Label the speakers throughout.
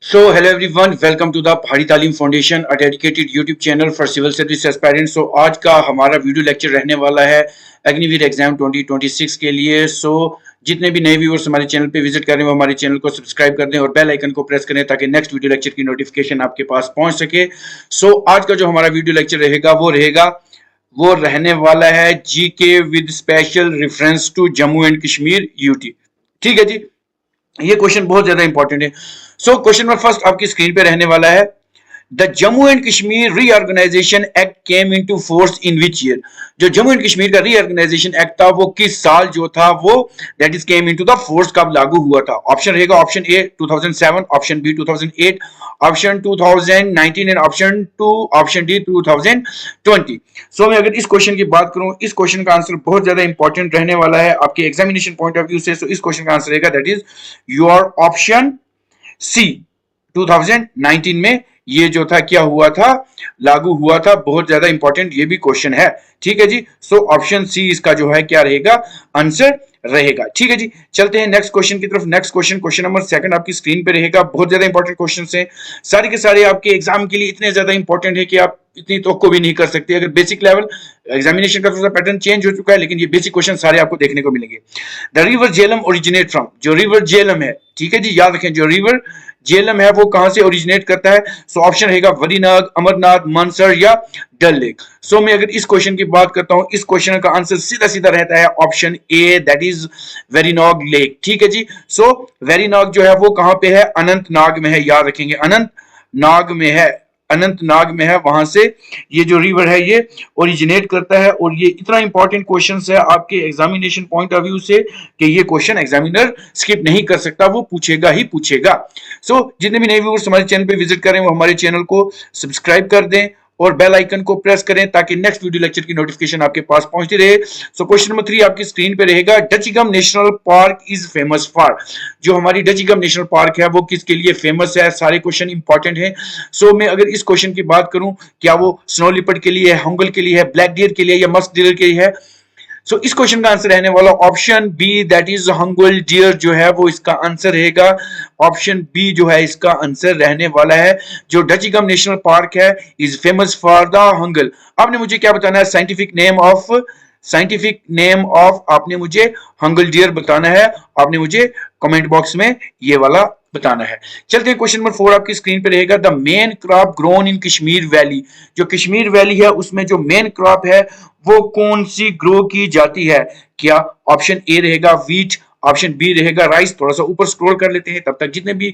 Speaker 1: So, hello everyone, welcome to the Bhari Taleem foundation, a dedicated YouTube channel for civil service aspirants. So आज का हमारा video lecture रहने वाला है अग्निवीर एग्जाम 2026 के लिए। सो जितने भी नए व्यूअर्स हमारे चैनल पे विजिट कर रहे हैं वो हमारे चैनल को सब्सक्राइब कर दें और बेल आइकन को प्रेस करें ताकि नेक्स्ट वीडियो लेक्चर की नोटिफिकेशन आपके पास पहुंच सके। सो आज का जो हमारा वीडियो लेक्चर रहेगा वो रहने वाला है GK with special reference to Jammu and Kashmir UT. ठीक है जी, ये क्वेश्चन बहुत ज्यादा इंपॉर्टेंट है। सो क्वेश्चन नंबर फर्स्ट आपकी स्क्रीन पे रहने वाला है, the Jammu and Kashmir reorganisation act came into force in which year. जो जम्मू एंड कश्मीर का रीऑर्गेनाइजेशन एक्ट था वो किस साल जो था वो that is came into the force कब लागू हुआ था। ऑप्शन रहेगा option A 2007, option B 2008, option 2019 and option D 2020। So मैं अगर इस क्वेश्चन की बात करूं, इस क्वेश्चन का आंसर बहुत ज्यादा इंपॉर्टेंट रहने वाला है आपके एग्जामिनेशन पॉइंट ऑफ व्यू से। सो इस क्वेश्चन का आंसर रहेगा that is your option C 2019 में ये जो था क्या हुआ था, लागू हुआ था। बहुत ज्यादा इंपॉर्टेंट ये भी क्वेश्चन है। ठीक है जी, सो ऑप्शन सी इसका जो है क्या रहेगा, आंसर रहेगा। ठीक है जी, चलते हैं नेक्स्ट क्वेश्चन की तरफ। नेक्स्ट क्वेश्चन नंबर सेकंड आपकी स्क्रीन पे रहेगा। बहुत ज्यादा इंपॉर्टेंट क्वेश्चन हैं, सारे के सारे आपके एग्जाम के लिए इतने ज्यादा इंपॉर्टेंट है कि आप इतनी तो भी नहीं कर सकते। अगर बेसिक लेवल एग्जामिनेशन का थोड़ा पैटर्न चेंज हो चुका है, लेकिन ये बेसिक क्वेश्चन सारे आपको देखने को मिलेंगे। The river Jhelum originate from, जो रिवर झेलम है, ठीक है जी, याद रखें जो रिवर झेलम है वो कहां से ओरिजिनेट करता है। सो ऑप्शन रहेगा वरीनाग, अमरनाथ, मानसर या डल लेक। सो मैं अगर इस क्वेश्चन की बात करता हूं, इस क्वेश्चन का आंसर सीधा सीधा रहता है option A that is Verinag lake. ठीक है जी, सो वेरीनाग जो है वो कहां पे है, अनंतनाग में है। याद रखेंगे अनंतनाग में है, अनंतनाग में है, वहां से ये जो रिवर है ये ओरिजिनेट करता है। और ये इतना इंपॉर्टेंट क्वेश्चन है आपके एग्जामिनेशन पॉइंट ऑफ व्यू से कि ये क्वेश्चन एग्जामिनर स्किप नहीं कर सकता, वो पूछेगा ही पूछेगा। सो जितने भी नए व्यूअर्स हमारे चैनल पे विजिट करें वो हमारे चैनल को सब्सक्राइब कर दें और बेल आइकन को प्रेस करें ताकि नेक्स्ट वीडियो लेक्चर की नोटिफिकेशन आपके पास पहुंचती रहे। सो क्वेश्चन नंबर 3 आपकी स्क्रीन पे रहेगा, Dachigam national park is famous for. जो हमारी डचिगम नेशनल पार्क है वो किसके लिए फेमस है। सारे क्वेश्चन इंपॉर्टेंट हैं। सो मैं अगर इस क्वेश्चन की बात करूं, क्या वो स्नो लिपर्ड के लिए है, हंगल के लिए है, ब्लैक डियर के लिए या मस्क डियर के लिए है। सो इस क्वेश्चन का आंसर रहने वाला option B that is hangul deer जो है वो इसका आंसर रहेगा। ऑप्शन बी जो है इसका आंसर रहने वाला है। जो डचिगम नेशनल पार्क है is famous for the Hangal. आपने मुझे क्या बताना है, साइंटिफिक नेम ऑफ आपने मुझे हंगल डियर बताना है। आपने मुझे कमेंट बॉक्स में ये वाला बताना है। चलते हैं क्वेश्चन नंबर 4 आपकी स्क्रीन पे रहेगा, the main crop grown in Kashmir valley. जो कश्मीर वैली है उसमें जो मेन क्रॉप है वो कौन सी ग्रो की जाती है। क्या ऑप्शन ए रहेगा वीट, ऑप्शन बी रहेगा राइस। थोड़ा सा ऊपर स्क्रॉल कर लेते हैं, तब तक जितने भी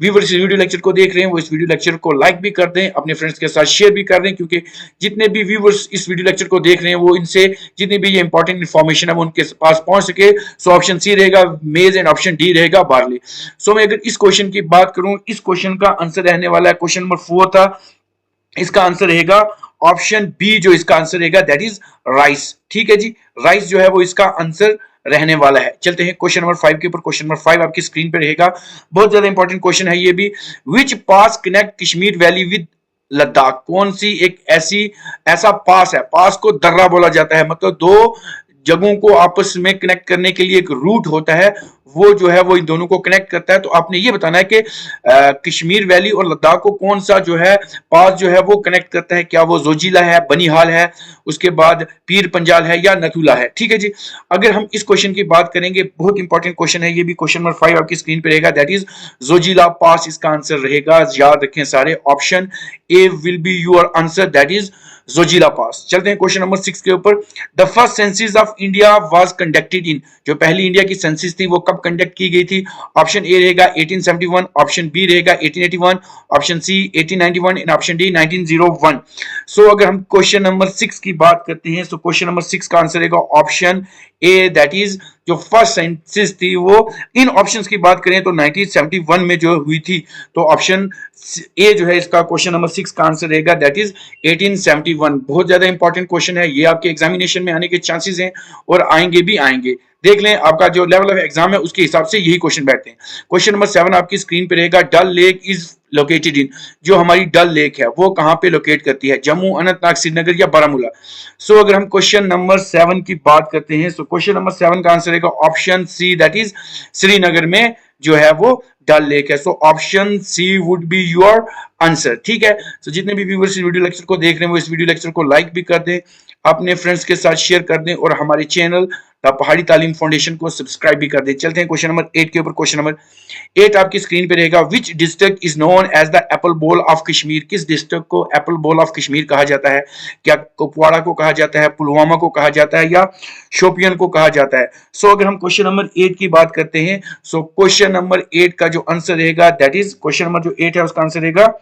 Speaker 1: व्यूअर्स वीडियो लेक्चर को देख रहे हैं वो इस वीडियो लेक्चर को लाइक भी कर दें, अपने फ्रेंड्स के साथ शेयर भी कर दें, क्योंकि जितने भी व्यूअर्स इस वीडियो लेक्चर को देख रहे हैं वो इनसे जितनी भी ये इंपॉर्टेंट इन्फॉर्मेशन है वो उनके पास पहुंच सके। सो ऑप्शन सी रहेगा मेज एंड ऑप्शन डी रहेगा बार्ली। सो मैं अगर इस क्वेश्चन की बात करूं, इस क्वेश्चन का आंसर रहने वाला है, क्वेश्चन नंबर 4 था, इसका आंसर रहेगा ऑप्शन बी। जो इसका आंसर रहेगा दैट इज राइस। ठीक है जी, राइस जो है वो इसका आंसर रहने वाला है। चलते हैं क्वेश्चन नंबर 5 के ऊपर। क्वेश्चन नंबर 5 आपकी स्क्रीन पे रहेगा, बहुत ज्यादा इंपॉर्टेंट क्वेश्चन है ये भी। Which pass connect Kashmir valley with Ladakh. कौन सी एक ऐसा पास है, पास को दर्रा बोला जाता है, मतलब दो जगहों को आपस में कनेक्ट करने के लिए एक रूट होता है, वो जो है वो इन दोनों को कनेक्ट करता है। तो आपने ये बताना है कि कश्मीर वैली और लद्दाख को कौन सा जो है पास जो है वो कनेक्ट करता है। क्या वो जोजिला है, बनिहाल है, उसके बाद पीर पंजाल है या नथुला है। ठीक है जी, अगर हम इस क्वेश्चन की बात करेंगे, बहुत इंपॉर्टेंट क्वेश्चन है ये भी। क्वेश्चन नंबर 5 आपकी स्क्रीन पे रहेगा, दैट इज जोजिला पास इसका आंसर रहेगा। याद रखें सारे, option A will be your answer that is Zojila pass. चलते हैं क्वेश्चन नंबर 6 के ऊपर। The first census of India was conducted in. जो पहली इंडिया की सेंसस थी वो कब कंडक्ट की गई थी। ऑप्शन ए रहेगा 1871, ऑप्शन बी रहेगा 1881, option C 1891 and option D 1901। So अगर हम क्वेश्चन नंबर 6 की बात करते हैं, तो क्वेश्चन नंबर 6 का आंसर रहेगा ऑप्शन ए दैट इज जो फर्स्ट सेंसस थी वो, इन ऑप्शंस की बात करें तो 1971 में जो हुई थी। तो ऑप्शन ए जो है इसका क्वेश्चन नंबर 6 का आंसर रहेगा दैट इज 1871। बहुत ज्यादा इंपॉर्टेंट क्वेश्चन है ये, आपके एग्जामिनेशन में आने के चांसेस हैं और आएंगे भी आएंगे। देख लें आपका जो लेवल ऑफ एग्जाम है उसके हिसाब से यही क्वेश्चन बैठते हैं। क्वेश्चन नंबर 7 आपकी स्क्रीन पे रहेगा, डल लेक इज लोकेटेड इन। जो हमारी डल लेक है वो कहां पे लोकेट करती है, जम्मू, अनंतनाग, श्रीनगर या बारामूला। सो अगर हम क्वेश्चन नंबर 7 की बात करते हैं, तो क्वेश्चन नंबर 7 का आंसर रहेगा option C that is Srinagar में जो है वो डल लेक है। So option C would be your answer. ठीक है, तो जितने भी व्यूअर्स इस वीडियो लेक्चर को देख रहे हैं वो इस वीडियो लेक्चर को लाइक भी कर दें, अपने फ्रेंड्स के साथ शेयर कर दें और हमारे चैनल द पहाड़ी तालीम फाउंडेशन को सब्सक्राइब भी कर दें। चलते हैं क्वेश्चन नंबर 8 के ऊपर। क्वेश्चन नंबर 8 आपकी स्क्रीन पे रहेगा। Which district is known as the apple bowl of Kashmir? किस डिस्ट्रिक्ट को एप्पल बोल ऑफ कश्मीर कहा जाता है? क्या कुपवाड़ा को कहा जाता है, पुलवामा को कहा जाता है या शोपियन को कहा जाता है? सो अगर हम क्वेश्चन नंबर 8 की बात करते हैं, सो क्वेश्चन नंबर 8 का जो आंसर रहेगा दैट इज, क्वेश्चन नंबर जो 8 है उसका आंसर रहेगा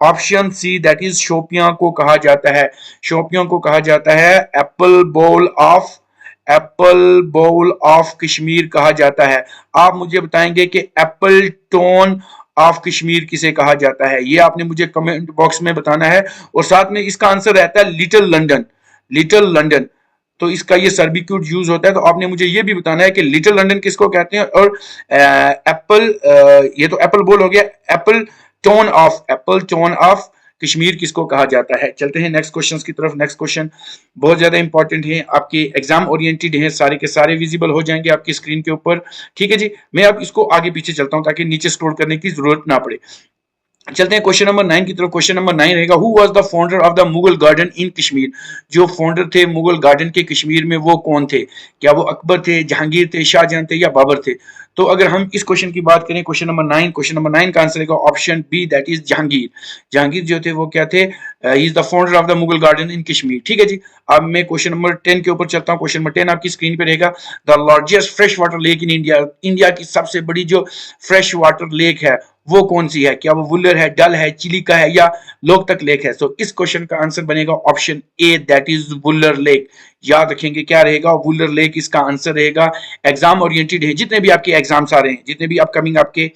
Speaker 1: option C, that is Shopian को कहा जाता है। शोपियां को कहा जाता है एप्पल बोल ऑफ कश्मीर कहा जाता है। आप मुझे बताएंगे कि एप्पल टोन ऑफ कश्मीर किसे कहा जाता है? ये आपने मुझे कमेंट बॉक्स में बताना है। और साथ में इसका आंसर रहता है लिटिल लंदन। लिटिल लंदन, तो इसका ये सर्बिक्यूट यूज होता है। तो आपने मुझे ये भी बताना है कि लिटिल लंदन किसको कहते हैं, और एप्पल, ये तो एप्पल बोल हो गया, एप्पल टोन ऑफ कश्मीर किसको कहा जाता है? चलते हैं नेक्स्ट क्वेश्चन की तरफ। नेक्स्ट क्वेश्चन बहुत ज्यादा इंपॉर्टेंट है, आपके एग्जाम ओरिएंटेड है, सारे के सारे विजिबल हो जाएंगे आपकी स्क्रीन के ऊपर। ठीक है जी, मैं अब इसको आगे पीछे चलता हूं ताकि नीचे स्क्रॉल करने की जरूरत ना पड़े। चलते हैं क्वेश्चन नंबर 9 की तरफ। क्वेश्चन नंबर 9 रहेगा, who was the founder of the Mughal garden in Kashmir? जो फाउंडर थे मुगल गार्डन के कश्मीर में वो कौन थे? क्या वो अकबर थे, जहांगीर थे, शाहजहां थे या बाबर थे? तो अगर हम इस क्वेश्चन की बात करें, क्वेश्चन नंबर 9 का आंसर रहेगा option B, that is Jahangir. Jahangir जो थे वो क्या थे? He is the founder of the Mughal garden in Kashmir. ठीक है जी, अब मैं क्वेश्चन नंबर 10 के ऊपर चलता हूँ। क्वेश्चन नंबर 10 आपकी स्क्रीन पे रहेगा, the largest fresh water lake in India. India की सबसे बड़ी जो फ्रेश वाटर लेक है वो कौन सी है? क्या वो वुलर है, डल है, चिलिका है या लोकतक लेक है? सो इस क्वेश्चन का आंसर बनेगा option A, that is Wular lake. याद रखेंगे क्या रहेगा? वुलर लेक इसका आंसर रहेगा। एग्जाम ओरिएंटेड है, जितने भी आपके एग्जाम्स आ रहे हैं, जितने भी अपकमिंग आपके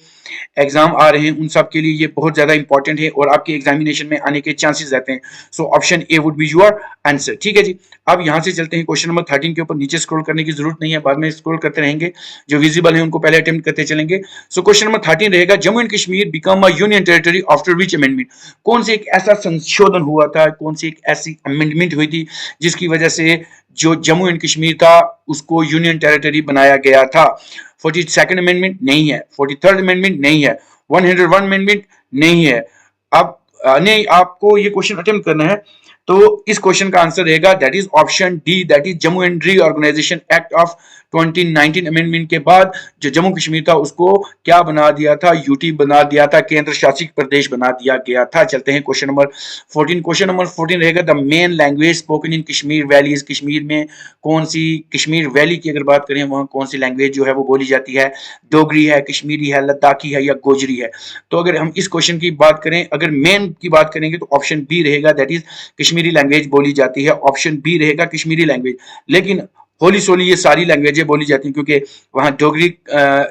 Speaker 1: एग्जाम आ रहे हैं, उन सब के लिए ये बहुत ज्यादा इंपॉर्टेंट है और आपके एग्जामिनेशन में आने के चांसेस रहते हैं। So option A would be your answer. ठीक है जी, अब यहां से चलते हैं क्वेश्चन नंबर 13 के ऊपर। नीचे स्क्रॉल करने की जरूरत नहीं है, बाद में स्क्रॉल करते रहेंगे, जो विजिबल है उनको पहले अटेम्प्ट करते चलेंगे। सो क्वेश्चन नंबर 13 रहेगा, Jammu and Kashmir become a union territory after which amendment? कौन से एक ऐसा संशोधन हुआ था, कौन सी एक ऐसी अमेंडमेंट हुई थी जिसकी वजह से जो जम्मू एंड कश्मीर था उसको यूनियन टेरिटरी बनाया गया था? 42nd अमेंडमेंट नहीं है, 43rd अमेंडमेंट नहीं है, 101 अमेंडमेंट नहीं है। अब नहीं, आपको ये क्वेश्चन अटेम्प्ट करना है, तो इस क्वेश्चन का आंसर रहेगा that is option D, that is Jammu and reorganisation act of 2019 amendment के बाद जो जम्मू कश्मीर था उसको क्या बना दिया था? यूटी बना दिया था, केंद्र शासित प्रदेश बना दिया गया था। चलते हैं क्वेश्चन नंबर 14। क्वेश्चन नंबर 14 रहेगा, the main language spoken in Kashmir valleys. Kashmir में कौन सी, कश्मीर वैली की अगर बात करें वहां कौन सी लैंग्वेज जो है वो बोली जाती है? डोगरी है, कश्मीरी है, लद्दाखी है या गोजरी है? तो अगर हम इस क्वेश्चन की बात करें, अगर मेन की बात करेंगे तो ऑप्शन बी रहेगा, दैट इज कश्मीरी लैंग्वेज बोली जाती है। ऑप्शन बी रहेगा कश्मीरी लैंग्वेज। लेकिन होली सोली ये सारी लैंग्वेजें बोली जाती हैं क्योंकि वहाँ डोगरी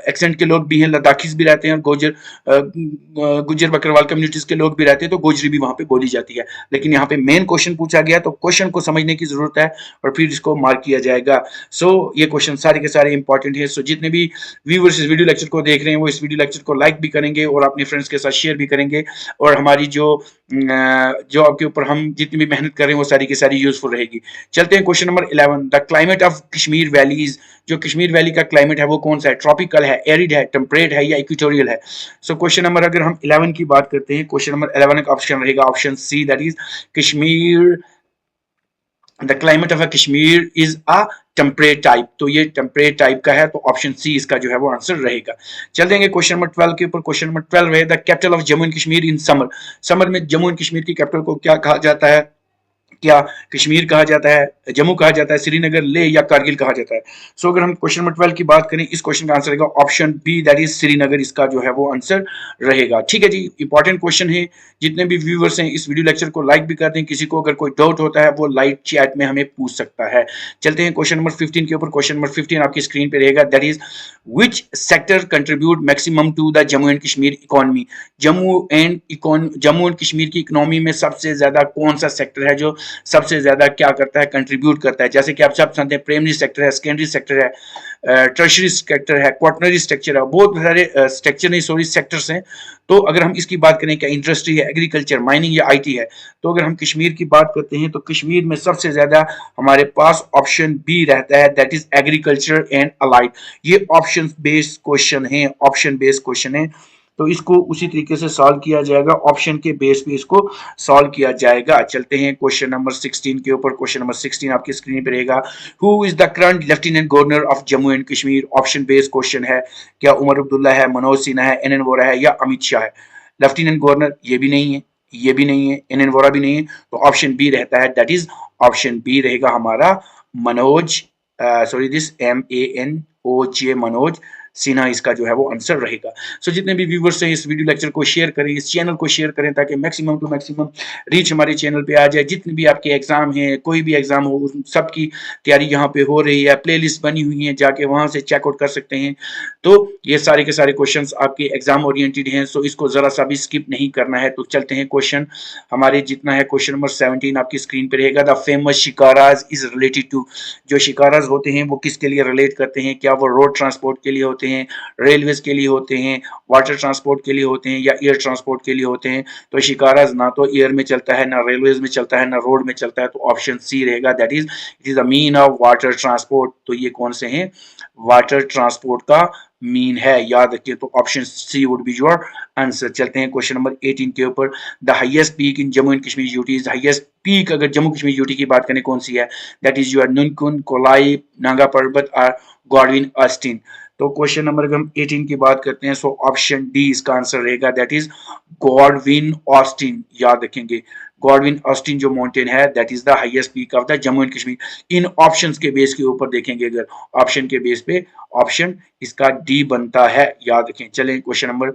Speaker 1: एक्सेंट के लोग भी हैं, लद्दाखीज भी रहते हैं, गुजर बकरवाल कम्युनिटीज के लोग भी रहते हैं, तो गोजरी भी वहाँ पे बोली जाती है। लेकिन यहाँ पे मेन क्वेश्चन पूछा गया तो क्वेश्चन को समझने की जरूरत है और फिर इसको मार्क किया जाएगा। सो ये क्वेश्चन सारे के सारे इंपॉर्टेंट है। सो जितने भी व्यूअर्स इस वीडियो लेक्चर को देख रहे हैं वो इस वीडियो लेक्चर को लाइक भी करेंगे और अपने फ्रेंड्स के साथ शेयर भी करेंगे, और हमारी जो आपके ऊपर हम जितनी भी मेहनत कर रहे हैं वो सारी की सारी यूजफुल रहेगी। चलते हैं question number 11, the climate of Kashmir valleys. जो कश्मीर वैली का क्लाइमेट है वो कौन सा है? ट्रॉपिकल है, एरिड है, टेम्परेट है या इक्वेटोरियल है? सो क्वेश्चन नंबर अगर हम 11 की बात करते हैं, क्वेश्चन नंबर 11 का ऑप्शन रहेगा option C, that is Kashmir, the climate of Kashmir is a temperate type. तो ये टेम्परेट टाइप का है, तो ऑप्शन सी इसका जो है वो आंसर रहेगा। चल देंगे क्वेश्चन नंबर 12 के ऊपर। क्वेश्चन नंबर 12 रहे, the capital of Jammu and Kashmir in summer. Summer में जम्मू एंड कश्मीर की कैपिटल को क्या कहा जाता है? क्या कश्मीर कहा जाता है, जम्मू कहा जाता है, श्रीनगर, लेह या कारगिल कहा जाता है? सो अगर हम क्वेश्चन नंबर 12 की बात करें, इस क्वेश्चन का आंसर रहेगा option B, that is Srinagar, इसका जो है वो आंसर रहेगा। ठीक है जी, इंपॉर्टेंट क्वेश्चन है। जितने भी व्यूअर्स हैं इस वीडियो लेक्चर को लाइक भी कर दें, किसी को अगर कोई डाउट होता है वो लाइव चैट में हमें पूछ सकता है। चलते हैं क्वेश्चन नंबर 15 के ऊपर। क्वेश्चन नंबर 15 आपकी स्क्रीन पे रहेगा, that is which sector contribute maximum to the Jammu and Kashmir economy. Jammu and Kashmir की इकोनॉमी में सबसे ज्यादा कौन सा सेक्टर है जो सबसे ज्यादा क्या करता है, कंट्रीब्यूट करता है? जैसे कि आप सब जानते हैं, प्राइमरी सेक्टर है, सेकेंडरी सेक्टर है, टर्शरी सेक्टर है, क्वार्टनरी सेक्टर है, बहुत सारे स्ट्रक्चर नहीं सॉरी सेक्टर्स हैं। तो अगर हम इसकी बात करें, क्या इंडस्ट्री है, एग्रीकल्चर, माइनिंग या आईटी है? तो अगर हम कश्मीर की बात करते हैं तो कश्मीर में सबसे ज्यादा हमारे पास ऑप्शन बी रहता है, that is agriculture and allied. ये ऑप्शन बेस्ड क्वेश्चन है, ऑप्शन बेस्ड क्वेश्चन है। तो इसको उसी तरीके से सॉल्व किया जाएगा, ऑप्शन के बेस पे इसको सॉल्व किया जाएगा। चलते हैं क्वेश्चन नंबर 16 के ऊपर। क्वेश्चन नंबर 16 आपकी स्क्रीन पे रहेगा। Who is the current lieutenant governor of Jammu and Kashmir? Option based question है। क्या उमर अब्दुल्ला है, मनोज सिन्हा है, एन एन वोरा है या अमित शाह है? लेफ्टिनेंट गवर्नर ये भी नहीं है, ये भी नहीं है, एन एन वोरा भी नहीं है, तो ऑप्शन बी रहता है, दैट इज ऑप्शन बी रहेगा हमारा Manoj, sorry this MANOJ, Manoj Sinha इसका जो है वो आंसर रहेगा। सो जितने भी व्यूवर्स हैं इस वीडियो लेक्चर को शेयर करें, इस चैनल को शेयर करें ताकि मैक्सिमम टू मैक्सिमम रीच हमारे चैनल पे आ जाए। जितने भी आपके एग्जाम हैं, कोई भी एग्जाम हो, सबकी तैयारी यहाँ पे हो रही है, प्लेलिस्ट बनी हुई है, जाके वहां से चेकआउट कर सकते हैं। तो ये सारे के सारे क्वेश्चंस आपके एग्जाम ओरिएंटेड हैं, सो इसको जरा सा भी स्किप नहीं करना है। तो चलते हैं क्वेश्चन हमारे जितना है। क्वेश्चन नंबर 17 आपकी स्क्रीन पे रहेगा। The famous shikaras is related to, जो शिकाराज होते हैं वो किसके लिए रिलेट करते हैं? क्या वो रोड ट्रांसपोर्ट के लिए होते हैं, रेलवेज के लिए होते हैं, वाटर ट्रांसपोर्ट के लिए होते हैं या एयर ट्रांसपोर्ट के लिए होते हैं? तो शिकाराज ना तो एयर में चलता है, ना रेलवेज में चलता है, ना रोड में चलता है, तो ऑप्शन सी रहेगा, that is it is the mean of water transport. तो ये कौन से हैं? वाटर ट्रांसपोर्ट का मीन है, याद रखिए। तो option C would be your answer. चलते हैं क्वेश्चन नंबर 18 के ऊपर। The highest peak in Jammu and Kashmir UT, highest peak अगर जम्मू कश्मीर यूटी की बात करें कौन सी है? That is your Nunkun, coli, Naga पर्वत और गॉडविन ऑस्टिन। तो क्वेश्चन नंबर अगर हम 18 की बात करते हैं, सो ऑप्शन डी इसका आंसर रहेगा, दैट इज गॉडविन ऑस्टिन। याद रखेंगे, गॉडविन ऑस्टिन जो माउंटेन है that is the highest peak of the Jammu and Kashmir. In options के बेस के ऊपर देखेंगे, अगर ऑप्शन के बेस पे ऑप्शन इसका डी बनता है, याद रखें। चलें क्वेश्चन नंबर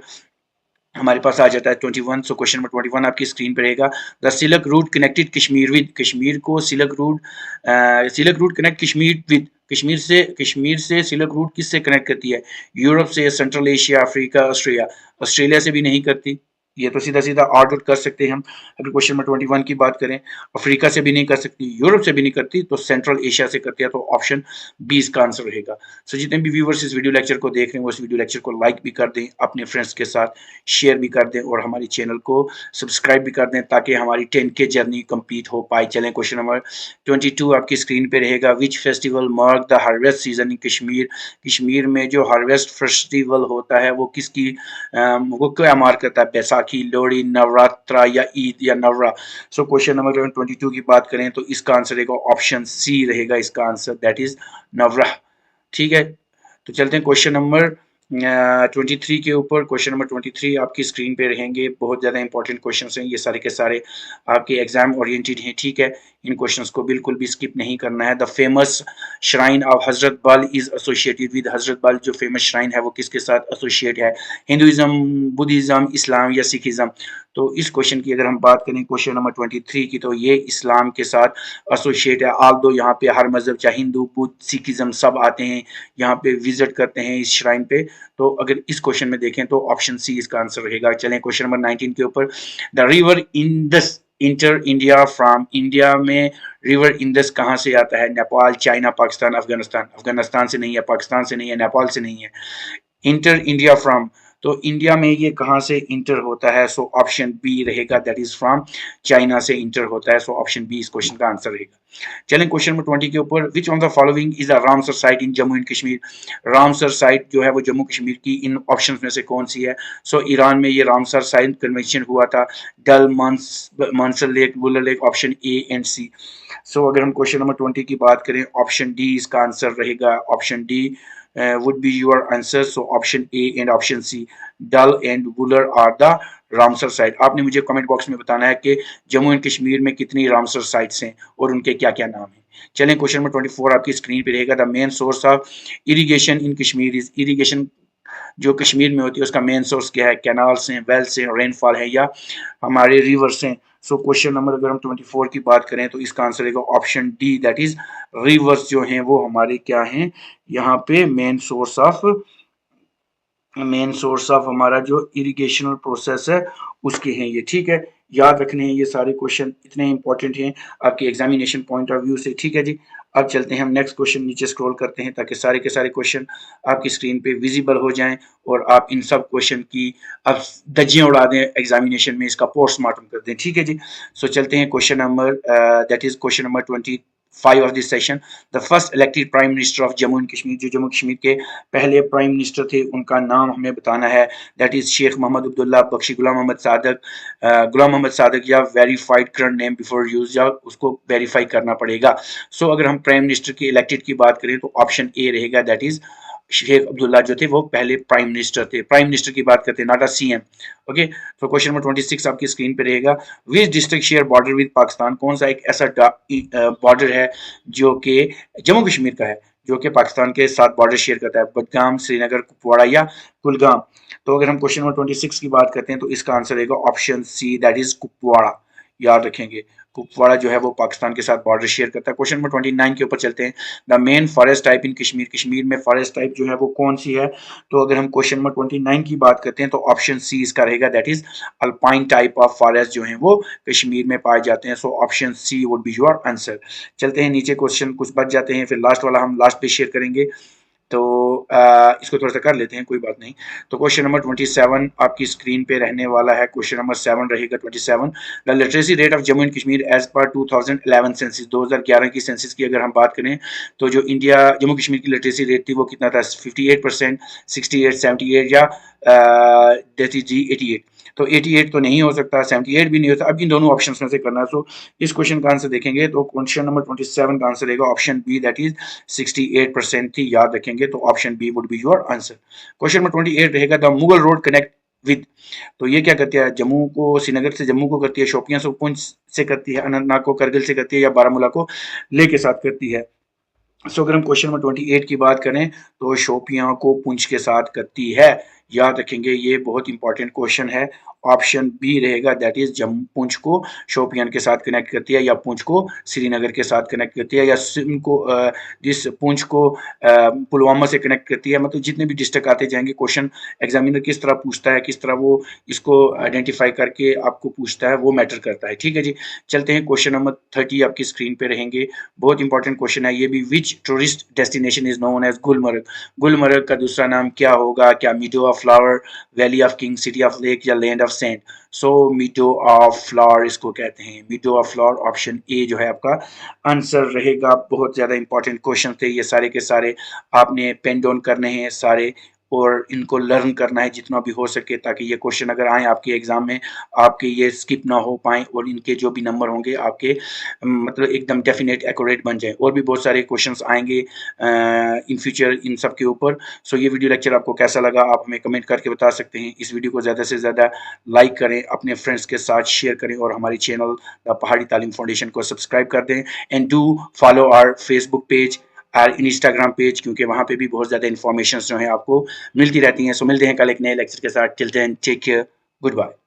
Speaker 1: हमारे पास आ जाता है 21। सो क्वेश्चन नंबर 21 आपकी स्क्रीन पर रहेगा। The silk route connected Kashmir with, Kashmir को silk route connect Kashmir with, Kashmir से सिल्क रूट किससे कनेक्ट करती है? यूरोप से, central Asia, Africa, Australia? Australia से भी नहीं करती, ये तो सीधा सीधा आउट आउट कर सकते हैं हम। अगर क्वेश्चन नंबर 21 की बात करें, अफ्रीका से भी नहीं कर सकती, यूरोप से भी नहीं करती, तो सेंट्रल एशिया से करती है, तो ऑप्शन बी इसका आंसर रहेगा। सो जितने भी व्यूवर्स इस वीडियो लेक्चर को देख रहे हैं वो इस वीडियो लेक्चर को लाइक भी कर दें, अपने फ्रेंड्स के साथ शेयर भी कर दें और हमारे चैनल को सब्सक्राइब भी कर दें ताकि हमारी 10K जर्नी कंप्लीट हो पाए। चलें क्वेश्चन नंबर 22 आपकी स्क्रीन पे रहेगा। Which festival mark the harvest season in Kashmir? Kashmir में जो हार्वेस्ट फेस्टिवल होता है वो किसकी वो क्या मार्क करता है? बैसाखी, लोहड़ी, नवरात्रा या ईद या नवरा? सो क्वेश्चन नंबर 22 की बात करें तो इसका आंसर रहेगा ऑप्शन सी रहेगा इसका आंसर, दैट इज नवरा। ठीक है, तो चलते हैं क्वेश्चन नंबर 23 के ऊपर। क्वेश्चन नंबर 23 आपकी स्क्रीन पे रहेंगे। बहुत ज़्यादा इंपॉर्टेंट क्वेश्चंस हैं, ये सारे के सारे आपके एग्जाम ओरिएंटेड हैं। ठीक है, इन क्वेश्चंस को बिल्कुल भी स्किप नहीं करना है। द फेमस श्राइन ऑफ हजरत बल इज एसोसिएटेड विद, हजरत बल जो फेमस श्राइन है वो किसके साथ एसोसिएट है? हिंदुइज्म, बुद्धिज्म, इस्लाम या सिखिज्म? तो इस क्वेश्चन की अगर हम बात करें क्वेश्चन नंबर 23 की, तो ये इस्लाम के साथ एसोसिएट है। आल दो यहाँ पे हर मजहब चाहे हिंदू, बुद्ध, सिखिज्म सब आते हैं यहाँ पे, विजिट करते हैं इस श्राइन पे। तो अगर इस क्वेश्चन में देखें तो ऑप्शन सी इसका आंसर रहेगा। चलें क्वेश्चन नंबर 19 के ऊपर। The river Indus inter India from, India में रिवर इंडस कहाँ से आता है? नेपाल, चाइना, पाकिस्तान, अफगानिस्तान? अफगानिस्तान से नहीं है, पाकिस्तान से नहीं है, नेपाल से नहीं है। इंटर इंडिया फ्रॉम, तो इंडिया में ये कहाँ से इंटर होता है? सो ऑप्शन बी रहेगा, दैट इज फ्रॉम चाइना से इंटर होता है। सो ऑप्शन बी इस क्वेश्चन का आंसर रहेगा। चलें क्वेश्चन नंबर 20 के ऊपर। Which on the following is a Ramsar site in Jammu and Kashmir? Ramsar site जो है वो जम्मू कश्मीर की इन ऑप्शंस में से कौन सी है? सो ईरान में ये रामसर साइट कन्वेंशन हुआ था। Dal, Mansar lake, Wular lake? Option A and C. So अगर हम क्वेश्चन नंबर 20 की बात करें, ऑप्शन डी इसका आंसर रहेगा। Option D would be your answer. So option A and option C, Dal and Wooler are the Ramsar site. आपने मुझे comment box में बताना है कि जम्मू एंड कश्मीर में कितनी रामसर साइट्स हैं और उनके क्या क्या नाम हैं। चलें क्वेश्चन नंबर 24 आपकी स्क्रीन पे रहेगा। The main source of irrigation in Kashmir is, irrigation जो कश्मीर में होती है उसका मेन सोर्स क्या है? कैनाल्स हैं, वेल्स हैं, रेनफॉल है या हमारे रिवर्स हैं? सो क्वेश्चन नंबर अगर हम 24 की बात करें तो इसका आंसर रहेगा option D, that is reverse जो हैं वो हमारे क्या हैं यहाँ पे? मेन सोर्स ऑफ हमारा जो इरिगेशनल प्रोसेस है उसके हैं ये। ठीक है, याद रखने हैं ये सारे क्वेश्चन, इतने इंपॉर्टेंट हैं आपके एग्जामिनेशन पॉइंट ऑफ व्यू से। ठीक है जी, अब चलते हैं हम नेक्स्ट क्वेश्चन, नीचे स्क्रॉल करते हैं ताकि सारे के सारे क्वेश्चन आपकी स्क्रीन पे विजिबल हो जाएं और आप इन सब क्वेश्चन की अब धज्जियां उड़ा दें, एग्जामिनेशन में इसका पोस्टमार्टम कर दें। ठीक है जी, सो चलते हैं question number that is question number 5 of this session. The first elected Prime Minister of Jammu and Kashmir, जो जम्मू कश्मीर के पहले प्राइम मिनिस्टर थे, उनका नाम हमें बताना है. दैट इज शेख मोहम्मद अब्दुल्ला बख्शी गुलाम मोहम्मद सादक. गुलाम मोहम्मद सादक या verified current name before use, या उसको वेरीफाई करना पड़ेगा. सो अगर हम प्राइम मिनिस्टर के इलेक्टेड की बात करें तो ऑप्शन ए रहेगा. दैट इज शेख अब्दुल्ला जो थे वो पहले प्राइम मिनिस्टर थे. प्राइम मिनिस्टर की बात करते हैं, नॉट अ सीएम. ओके, तो क्वेश्चन नंबर 26 आपकी स्क्रीन पे रहेगा. Which district share border with Pakistan, कौन सा एक ऐसा बॉर्डर है जो कि जम्मू कश्मीर का है, जो कि पाकिस्तान के साथ बॉर्डर शेयर करता है? बडगाम, श्रीनगर, कुपवाड़ा या कुलगाम? तो अगर हम क्वेश्चन नंबर 26 की बात करते हैं तो इसका आंसर रहेगा option C, that is Kupwara. याद रखेंगे, कुपवाड़ा जो है वो पाकिस्तान के साथ बॉर्डर शेयर करता है. क्वेश्चन नंबर 29 के ऊपर चलते हैं. The main forest type in Kashmir, Kashmir में फॉरेस्ट टाइप जो है वो कौन सी है? तो अगर हम क्वेश्चन नंबर 29 की बात करते हैं तो ऑप्शन सी इसका रहेगा, that is alpine type of forest जो है वो कश्मीर में पाए जाते हैं. So option C would be your answer. चलते हैं नीचे, क्वेश्चन कुछ बच जाते हैं, फिर लास्ट वाला हम लास्ट पे शेयर करेंगे, तो इसको थोड़ा सा कर लेते हैं, कोई बात नहीं. तो क्वेश्चन नंबर 27 आपकी स्क्रीन पे रहने वाला है. क्वेश्चन नंबर 7 रहेगा 27. The literacy rate of Jammu and Kashmir as per 2011 senses, 2011 की सेंसिस की अगर हम बात करें तो जो इंडिया जम्मू कश्मीर की लिटरेसी रेट थी वो कितना था? 58%, 68, 78 या दैट इज जी 88. तो 88 तो नहीं हो सकता, 78 भी नहीं हो सकता. अब इन दोनों ऑप्शन में से करना है. सो इस क्वेश्चन का आंसर देखेंगे तो क्वेश्चन नंबर 27 का आंसर रहेगा ऑप्शन बी, दैट इज 68% थी. याद रखेंगे, तो option B would be your answer. Question number 28 रहेगा. The Mughal road connect with, तो ये क्या करती है? जम्मू को, श्रीनगर से जम्मू को करती है, शोपियां से पुंछ से करती है, अनंतनाग को करगिल से करती है, या बारामूला को लेह के साथ करती है? सो अगर हम क्वेश्चन नंबर 28 की बात करें तो शोपियां को पुंछ के साथ करती है. याद रखेंगे, ये बहुत इंपॉर्टेंट क्वेश्चन है. ऑप्शन बी रहेगा, दैट इज जम्मू पुंछ को शोपियान के साथ कनेक्ट करती है, या पुंछ को श्रीनगर के साथ कनेक्ट करती है, या को जिस पुंछ को पुलवामा से कनेक्ट करती है. मतलब जितने भी डिस्ट्रिक्ट आते जाएंगे, क्वेश्चन एग्जामिनर किस तरह पूछता है, किस तरह वो इसको आइडेंटिफाई करके आपको पूछता है, वो मैटर करता है. ठीक है जी, चलते हैं. क्वेश्चन नंबर 30 आपकी स्क्रीन पे रहेंगे. बहुत इंपॉर्टेंट क्वेश्चन है ये भी. Which tourist destination is known as Gulmarg, Gulmarg का दूसरा नाम क्या होगा? क्या meadow of flower, valley of king, city of lake, या land of saint? So meadow of flower इसको कहते हैं, meadow of flower. Option A जो है आपका आंसर रहेगा. बहुत ज्यादा इंपॉर्टेंट क्वेश्चन थे ये सारे के सारे, आपने पेन डाउन करने हैं सारे और इनको लर्न करना है जितना भी हो सके, ताकि ये क्वेश्चन अगर आए आपके एग्जाम में आपके ये स्किप ना हो पाए, और इनके जो भी नंबर होंगे आपके मतलब एकदम डेफिनेट एक्यूरेट बन जाए. और भी बहुत सारे क्वेश्चंस आएंगे इन फ्यूचर इन सब के ऊपर. सो ये वीडियो लेक्चर आपको कैसा लगा आप हमें कमेंट करके बता सकते हैं. इस वीडियो को ज़्यादा से ज़्यादा लाइक करें, अपने फ्रेंड्स के साथ शेयर करें, और हमारी चैनल द पहाड़ी तालीम फाउंडेशन को सब्सक्राइब कर दें. And do follow our Facebook page और इंस्टाग्राम पेज, क्योंकि वहाँ पे भी बहुत ज़्यादा इन्फॉर्मेशन जो है आपको मिलती रहती हैं. सो मिलते हैं कल एक नए लेक्चर के साथ. Till then take care, good bye.